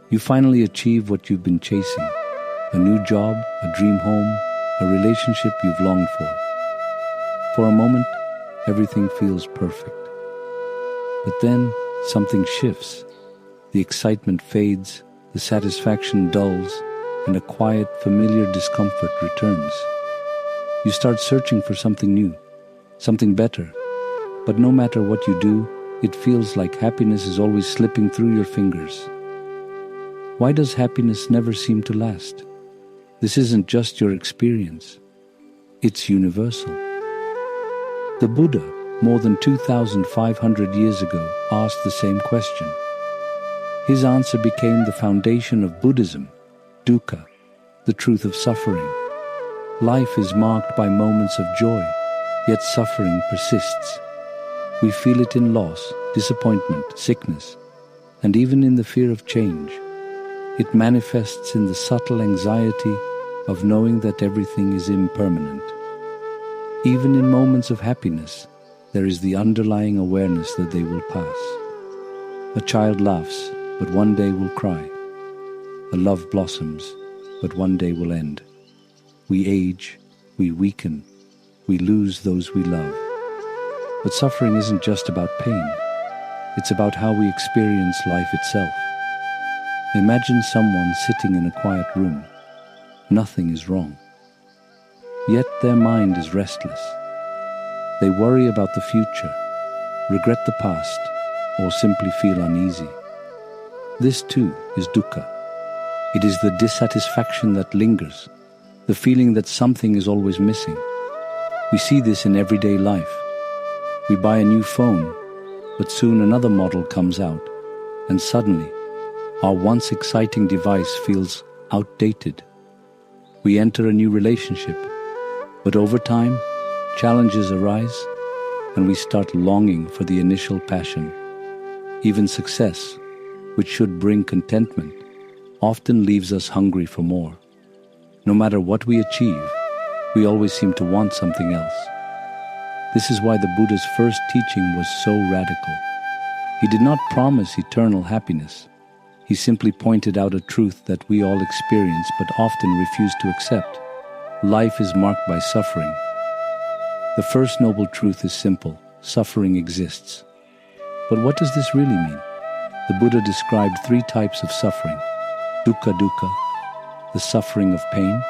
You finally achieve what you've been chasing. A new job, a dream home, a relationship you've longed for. For a moment, everything feels perfect. But then something shifts. The excitement fades, the satisfaction dulls, and a quiet, familiar discomfort returns. You start searching for something new, something better. But no matter what you do, it feels like happiness is always slipping through your fingers. Why does happiness never seem to last? This isn't just your experience. It's universal. The Buddha, more than 2,500 years ago, asked the same question. His answer became the foundation of Buddhism, Dukkha, the truth of suffering. Life is marked by moments of joy, yet suffering persists. We feel it in loss, disappointment, sickness, and even in the fear of change. It manifests in the subtle anxiety of knowing that everything is impermanent. Even in moments of happiness, there is the underlying awareness that they will pass. A child laughs, but one day will cry. A love blossoms, but one day will end. We age, we weaken, we lose those we love. But suffering isn't just about pain. It's about how we experience life itself. Imagine someone sitting in a quiet room. Nothing is wrong. Yet their mind is restless. They worry about the future, regret the past, or simply feel uneasy. This too is dukkha. It is the dissatisfaction that lingers, the feeling that something is always missing. We see this in everyday life. We buy a new phone, but soon another model comes out, and suddenly, our once exciting device feels outdated. We enter a new relationship, but over time, challenges arise, and we start longing for the initial passion. Even success, which should bring contentment, often leaves us hungry for more. No matter what we achieve, we always seem to want something else. This is why the Buddha's first teaching was so radical. He did not promise eternal happiness. He simply pointed out a truth that we all experience but often refuse to accept. Life is marked by suffering. The first noble truth is simple: suffering exists. But what does this really mean? The Buddha described 3 types of suffering: dukkha, the suffering of pain,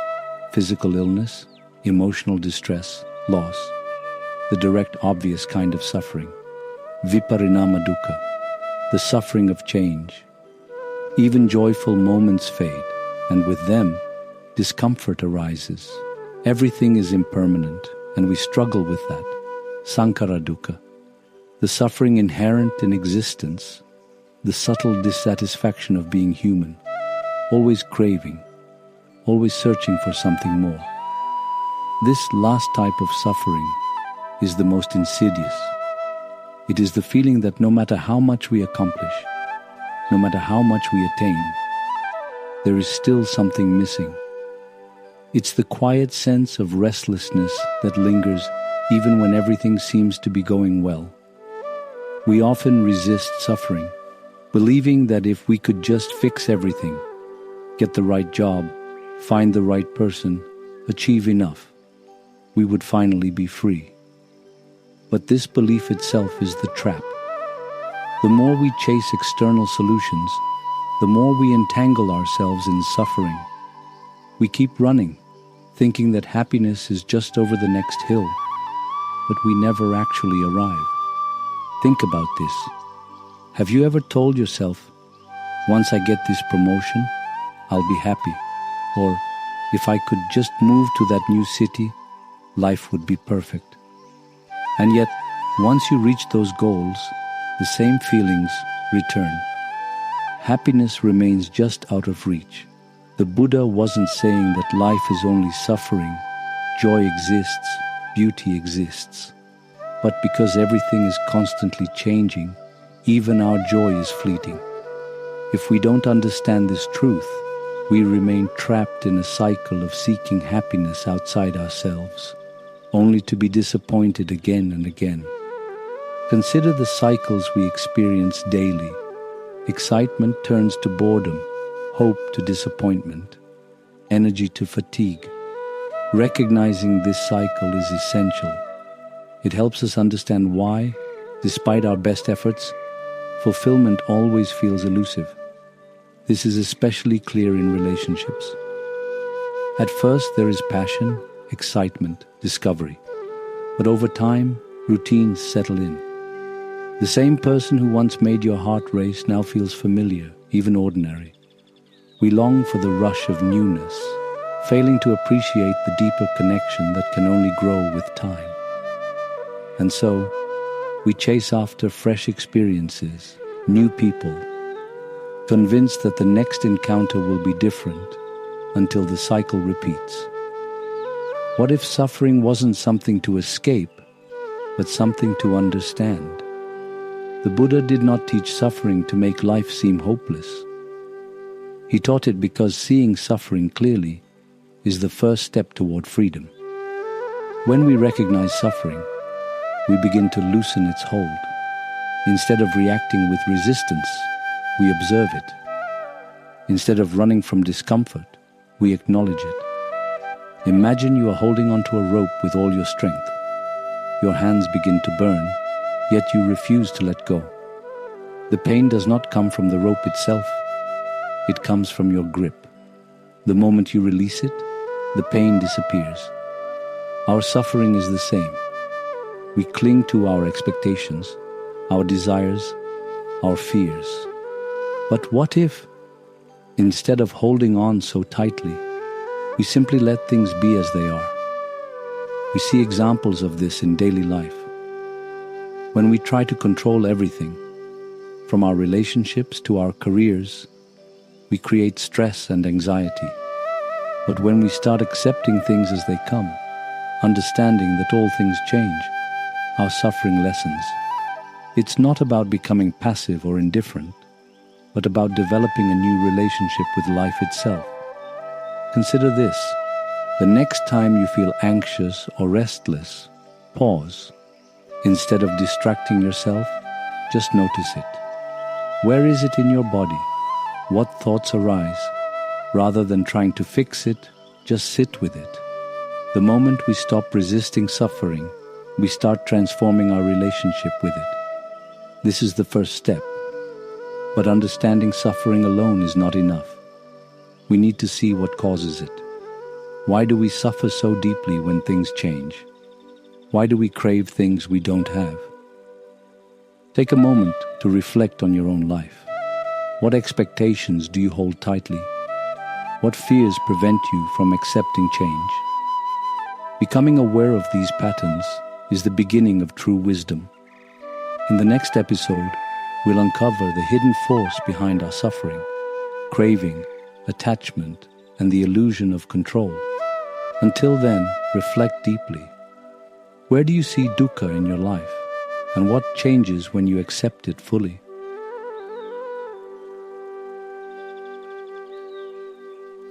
physical illness, emotional distress, loss; the direct, obvious kind of suffering, viparinama dukkha, the suffering of change. Even joyful moments fade, and with them, discomfort arises. Everything is impermanent, and we struggle with that. Sankhara dukkha, the suffering inherent in existence, the subtle dissatisfaction of being human, always craving, always searching for something more. This last type of suffering is the most insidious. It is the feeling that no matter how much we accomplish, no matter how much we attain, there is still something missing. It's the quiet sense of restlessness that lingers even when everything seems to be going well. We often resist suffering, believing that if we could just fix everything, get the right job, find the right person, achieve enough, we would finally be free. But this belief itself is the trap. The more we chase external solutions, the more we entangle ourselves in suffering. We keep running, thinking that happiness is just over the next hill, but we never actually arrive. Think about this. Have you ever told yourself, once I get this promotion, I'll be happy? Or, if I could just move to that new city, life would be perfect. And yet, once you reach those goals, the same feelings return. Happiness remains just out of reach. The Buddha wasn't saying that life is only suffering, joy exists, beauty exists. But because everything is constantly changing, even our joy is fleeting. If we don't understand this truth, we remain trapped in a cycle of seeking happiness outside ourselves, only to be disappointed again and again. Consider the cycles we experience daily. Excitement turns to boredom, hope to disappointment, energy to fatigue. Recognizing this cycle is essential. It helps us understand why, despite our best efforts, fulfillment always feels elusive. This is especially clear in relationships. At first, there is passion, excitement, discovery. But over time, routines settle in. The same person who once made your heart race now feels familiar, even ordinary. We long for the rush of newness, failing to appreciate the deeper connection that can only grow with time. And so, we chase after fresh experiences, new people, convinced that the next encounter will be different until the cycle repeats. What if suffering wasn't something to escape, but something to understand? The Buddha did not teach suffering to make life seem hopeless. He taught it because seeing suffering clearly is the first step toward freedom. When we recognize suffering, we begin to loosen its hold. Instead of reacting with resistance, we observe it. Instead of running from discomfort, we acknowledge it. Imagine you are holding onto a rope with all your strength. Your hands begin to burn, yet you refuse to let go. The pain does not come from the rope itself. It comes from your grip. The moment you release it, the pain disappears. Our suffering is the same. We cling to our expectations, our desires, our fears. But what if, instead of holding on so tightly, we simply let things be as they are? We see examples of this in daily life. When we try to control everything, from our relationships to our careers, we create stress and anxiety. But when we start accepting things as they come, understanding that all things change, our suffering lessens. It's not about becoming passive or indifferent, but about developing a new relationship with life itself. Consider this: the next time you feel anxious or restless, pause. Instead of distracting yourself, just notice it. Where is it in your body? What thoughts arise? Rather than trying to fix it, just sit with it. The moment we stop resisting suffering, we start transforming our relationship with it. This is the first step. But understanding suffering alone is not enough. We need to see what causes it. Why do we suffer so deeply when things change? Why do we crave things we don't have? Take a moment to reflect on your own life. What expectations do you hold tightly? What fears prevent you from accepting change? Becoming aware of these patterns is the beginning of true wisdom. In the next episode, we'll uncover the hidden force behind our suffering, craving, attachment, and the illusion of control. Until then, reflect deeply. Where do you see dukkha in your life? And what changes when you accept it fully?